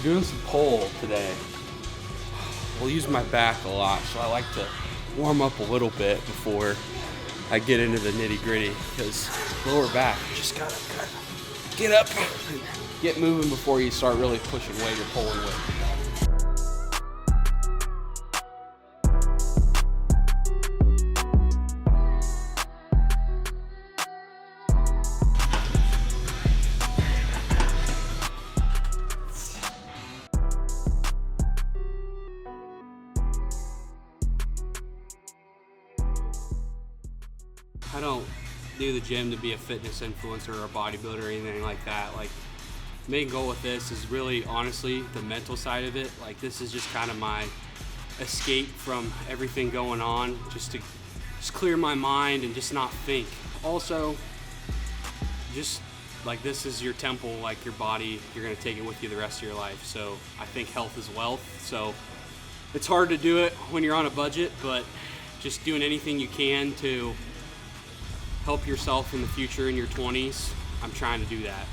Doing some pull today. We'll use my back a lot, so I like to warm up a little bit before I get into the nitty gritty, because lower back, you just gotta get up and get moving before you start really pushing weight or pulling weight. I don't do the gym to be a fitness influencer or a bodybuilder or anything like that. Like, main goal with this is really, honestly, the mental side of it. Like, this is just kind of my escape from everything going on, just to clear my mind and just not think. Also, just like, this is your temple, like your body, you're gonna take it with you the rest of your life. So I think health is wealth. So it's hard to do it when you're on a budget, but just doing anything you can to help yourself in the future in your 20s, I'm trying to do that.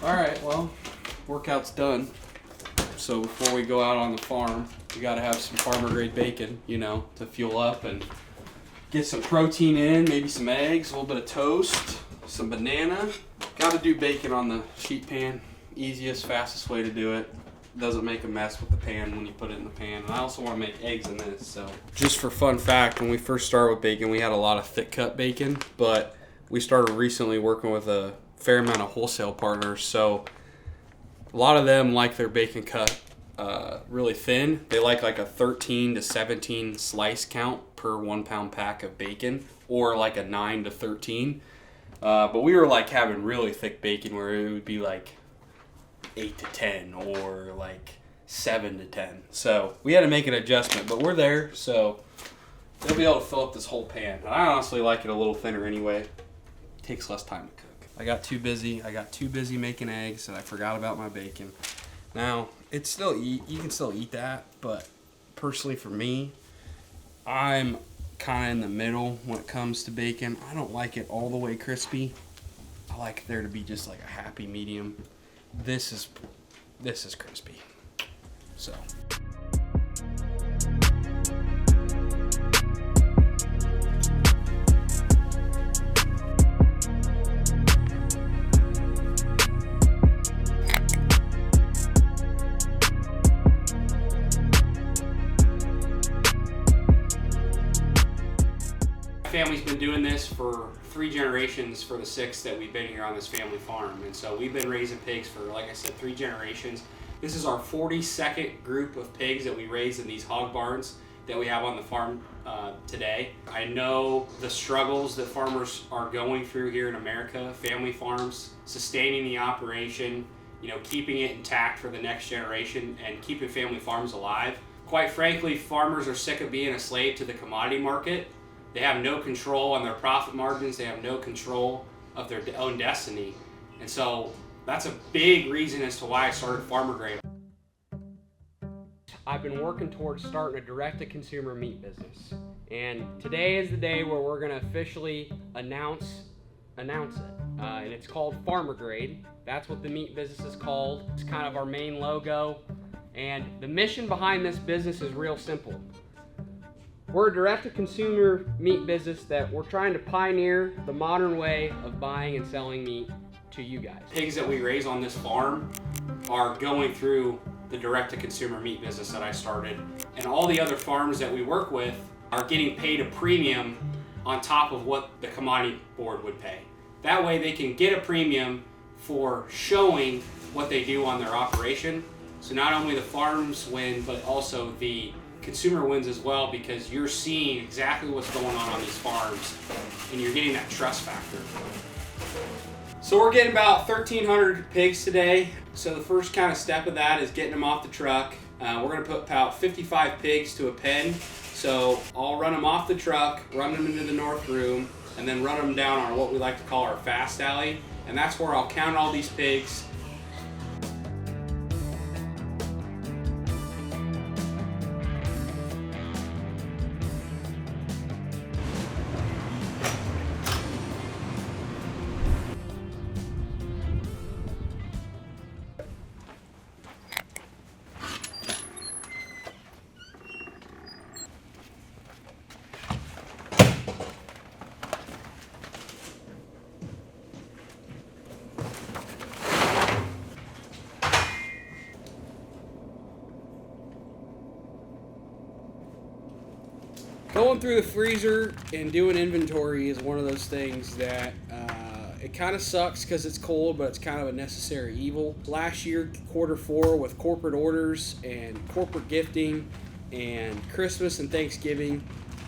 All right, well, workout's done. So before we go out on the farm, we gotta have some farmer grade bacon, you know, to fuel up and get some protein in, maybe some eggs, a little bit of toast, some banana. Gotta do bacon on the sheet pan. Easiest, fastest way to do it. Doesn't make a mess with the pan when you put it in the pan. And I also want to make eggs in this, so. Just for fun fact, when we first started with bacon, we had a lot of thick cut bacon, but we started recently working with a fair amount of wholesale partners, so a lot of them like their bacon cut really thin. They like a 13 to 17 slice count per 1 pound pack of bacon, or like a 9 to 13. But we were like having really thick bacon where it would be like 8 to 10 or like 7 to 10. So we had to make an adjustment, but we're there, so they'll be able to fill up this whole pan. I honestly like it a little thinner anyway. Takes less time to cook. I got too busy making eggs and I forgot about my bacon. Now, you can still eat that, but personally for me, I'm kind of in the middle when it comes to bacon. I don't like it all the way crispy. I like there to be just like a happy medium. This is crispy. So. Family's been doing this for 3 generations for the 6 that we've been here on this family farm. And so we've been raising pigs for, like I said, 3 generations. This is our 42nd group of pigs that we raise in these hog barns that we have on the farm today. I know the struggles that farmers are going through here in America, family farms, sustaining the operation, you know, keeping it intact for the next generation and keeping family farms alive. Quite frankly, farmers are sick of being a slave to the commodity market. They have no control on their profit margins. They have no control of their own destiny. And so that's a big reason as to why I started Farmer Grade. I've been working towards starting a direct-to-consumer meat business. And today is the day where we're going to officially announce it. And it's called Farmer Grade. That's what the meat business is called. It's kind of our main logo. And the mission behind this business is real simple. We're a direct-to-consumer meat business that we're trying to pioneer the modern way of buying and selling meat to you guys. Pigs that we raise on this farm are going through the direct-to-consumer meat business that I started. And all the other farms that we work with are getting paid a premium on top of what the commodity board would pay. That way they can get a premium for showing what they do on their operation. So not only the farms win, but also the consumer wins as well, because you're seeing exactly what's going on these farms and you're getting that trust factor. So we're getting about 1,300 pigs today. So the first kind of step of that is getting them off the truck. We're going to put about 55 pigs to a pen. So I'll run them off the truck, run them into the north room, and then run them down on what we like to call our fast alley. And that's where I'll count all these pigs. Going through the freezer and doing inventory is one of those things that it kind of sucks because it's cold, but it's kind of a necessary evil. Last year, Q4, with corporate orders and corporate gifting and Christmas and Thanksgiving,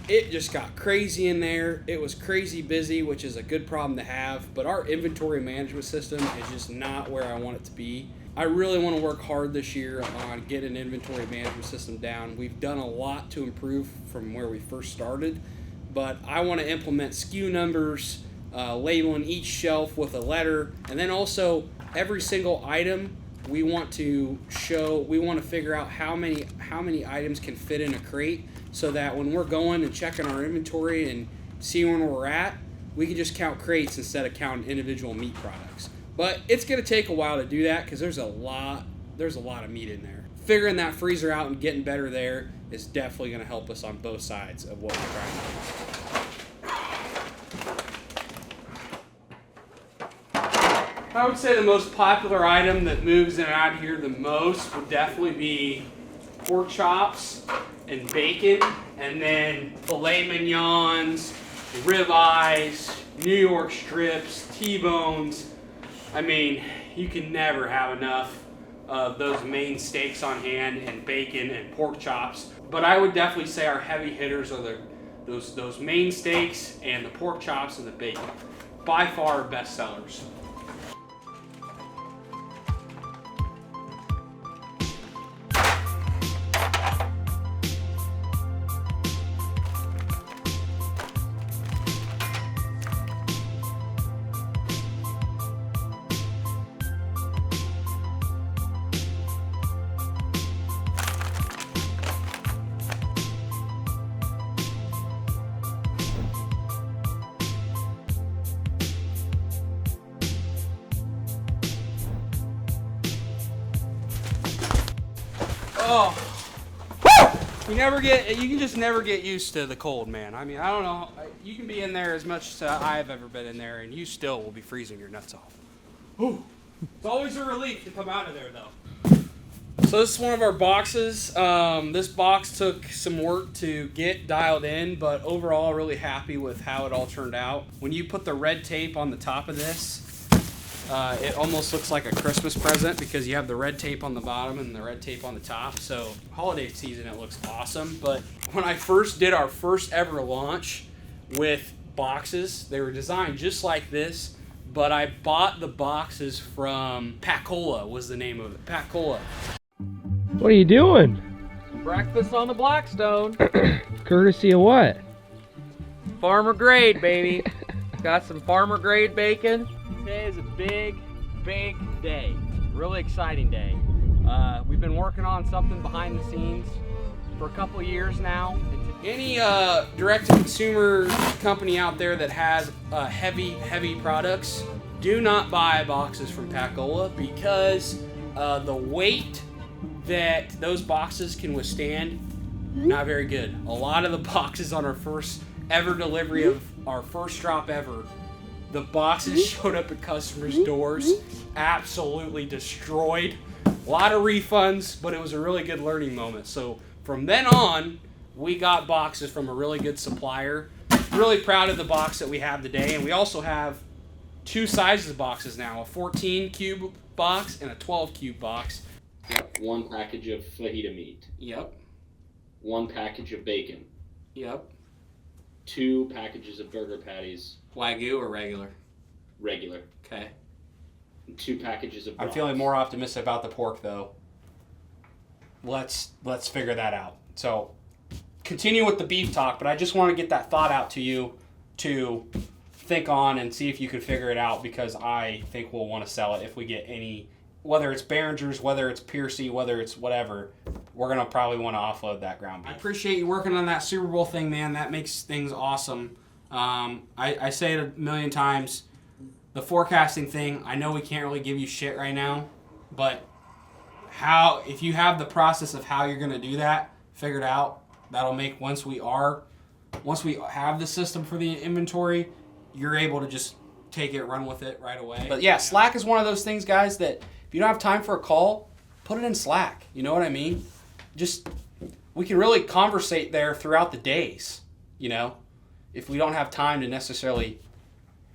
it just got crazy in there. It was crazy busy, which is a good problem to have, but our inventory management system is just not where I want it to be. I really want to work hard this year on getting an inventory management system down. We've done a lot to improve from where we first started, but I want to implement SKU numbers, labeling each shelf with a letter, and then also every single item we want to figure out how many items can fit in a crate, so that when we're going and checking our inventory and seeing where we're at, we can just count crates instead of counting individual meat products. But it's going to take a while to do that because there's a lot of meat in there. Figuring that freezer out and getting better there is definitely going to help us on both sides of what we're trying to do. I would say the most popular item that moves in and out here the most would definitely be pork chops and bacon, and then filet mignons, ribeyes, New York strips, T-bones. I mean, you can never have enough of those main steaks on hand, and bacon and pork chops. But I would definitely say our heavy hitters are those main steaks and the pork chops and the bacon. By far our best sellers. Oh, you can just never get used to the cold, man. I mean, I don't know. You can be in there as much as I've ever been in there, and you still will be freezing your nuts off. Whew. It's always a relief to come out of there, though. So this is one of our boxes. This box took some work to get dialed in, but overall, really happy with how it all turned out. When you put the red tape on the top of this, it almost looks like a Christmas present because you have the red tape on the bottom and the red tape on the top. So holiday season, it looks awesome. But when I first did our first ever launch with boxes, they were designed just like this, but I bought the boxes from Pacola was the name of it. Pacola. What are you doing? Breakfast on the Blackstone. Courtesy of what? Farmer grade, baby. Got some farmer grade bacon. Today is a big day. Really exciting day. We've been working on something behind the scenes for a couple of years now. Any direct-to-consumer company out there that has heavy products, do not buy boxes from Pacola because the weight that those boxes can withstand, not very good. A lot of the boxes on our first ever delivery of our first drop ever, the boxes showed up at customers' doors, absolutely destroyed. A lot of refunds, but it was a really good learning moment. So from then on, we got boxes from a really good supplier. Really proud of the box that we have today, and we also have two sizes of boxes now, a 14 cube box and a 12 cube box. Yep. 1 package of fajita meat. Yep. 1 package of bacon. Yep. 2 packages of burger patties. Wagyu or regular? Regular. Okay. And 2 packages of I'm broth. feeling more optimistic about the pork though. Let's figure that out. So continue with the beef talk, but I just want to get that thought out to you to think on and see if you can figure it out, because I think we'll want to sell it if we get any, whether it's Behringer's, whether it's Piercy, whether it's whatever, we're going to probably want to offload that ground beef. I appreciate you working on that Super Bowl thing, man. That makes things awesome. I say it a million times, the forecasting thing, I know we can't really give you shit right now, but if you have the process of how you're going to do that figured out, that'll make once we have the system for the inventory, you're able to just take it, run with it right away. But yeah, Slack is one of those things, guys, that if you don't have time for a call, put it in Slack. You know what I mean? We can really conversate there throughout the days. you know, if we don't have time to necessarily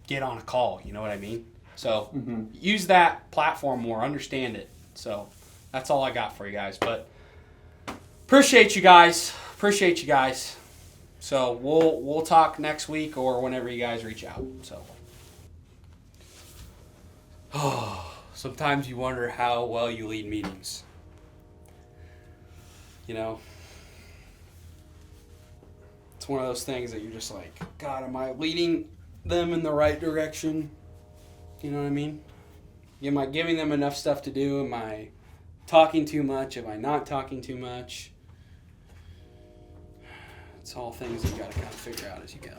get on a call, you know what I mean? So use that platform more, understand it. So that's all I got for you guys. But appreciate you guys. So we'll talk next week or whenever you guys reach out. So sometimes you wonder how well you lead meetings. You know, it's one of those things that you're just like, God, am I leading them in the right direction? You know what I mean? Am I giving them enough stuff to do? Am I talking too much? Am I not talking too much? It's all things you got to kind of figure out as you go.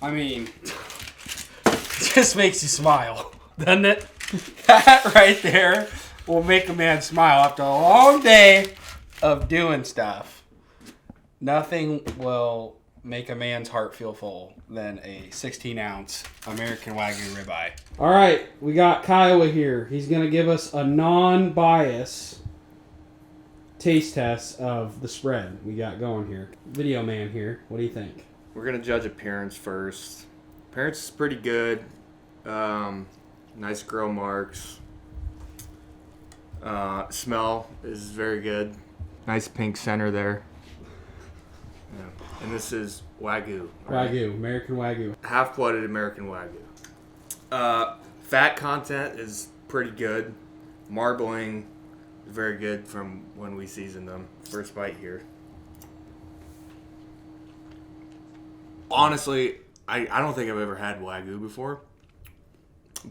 I mean, it just makes you smile, doesn't it? That right there will make a man smile after a long day of doing stuff. Nothing will make a man's heart feel full than a 16-ounce American Wagyu ribeye. All right, we got Kiowa here. He's going to give us a non-bias taste test of the spread we got going here. Video man here, what do you think? We're going to judge appearance first. Appearance is pretty good. Nice grill marks. Smell is very good. Nice pink center there. Yeah. And this is Wagyu. Right? Wagyu, American Wagyu. Half-blooded American Wagyu. Fat content is pretty good. Marbling is very good from when we seasoned them. First bite here. Honestly, I don't think I've ever had Wagyu before.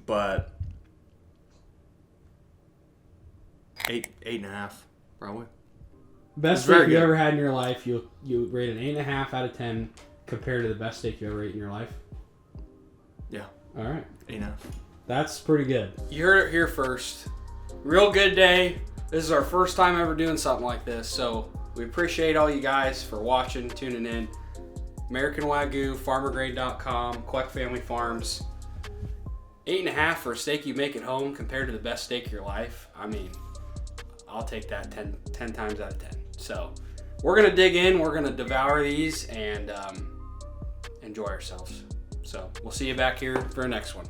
But 8.5, probably. Best It's very steak you good. ever had in your life, you rate an 8.5 out of 10 compared to the best steak you ever ate in your life? Yeah. All right. 8.5. That's pretty good. You heard it here first. Real good day. This is our first time ever doing something like this, so we appreciate all you guys for watching, tuning in. American Wagyu, farmergrade.com, Queck Family Farms. 8.5 for a steak you make at home compared to the best steak of your life. I mean, I'll take that 10 times out of 10. So we're going to dig in. We're going to devour these and enjoy ourselves. So we'll see you back here for the next one.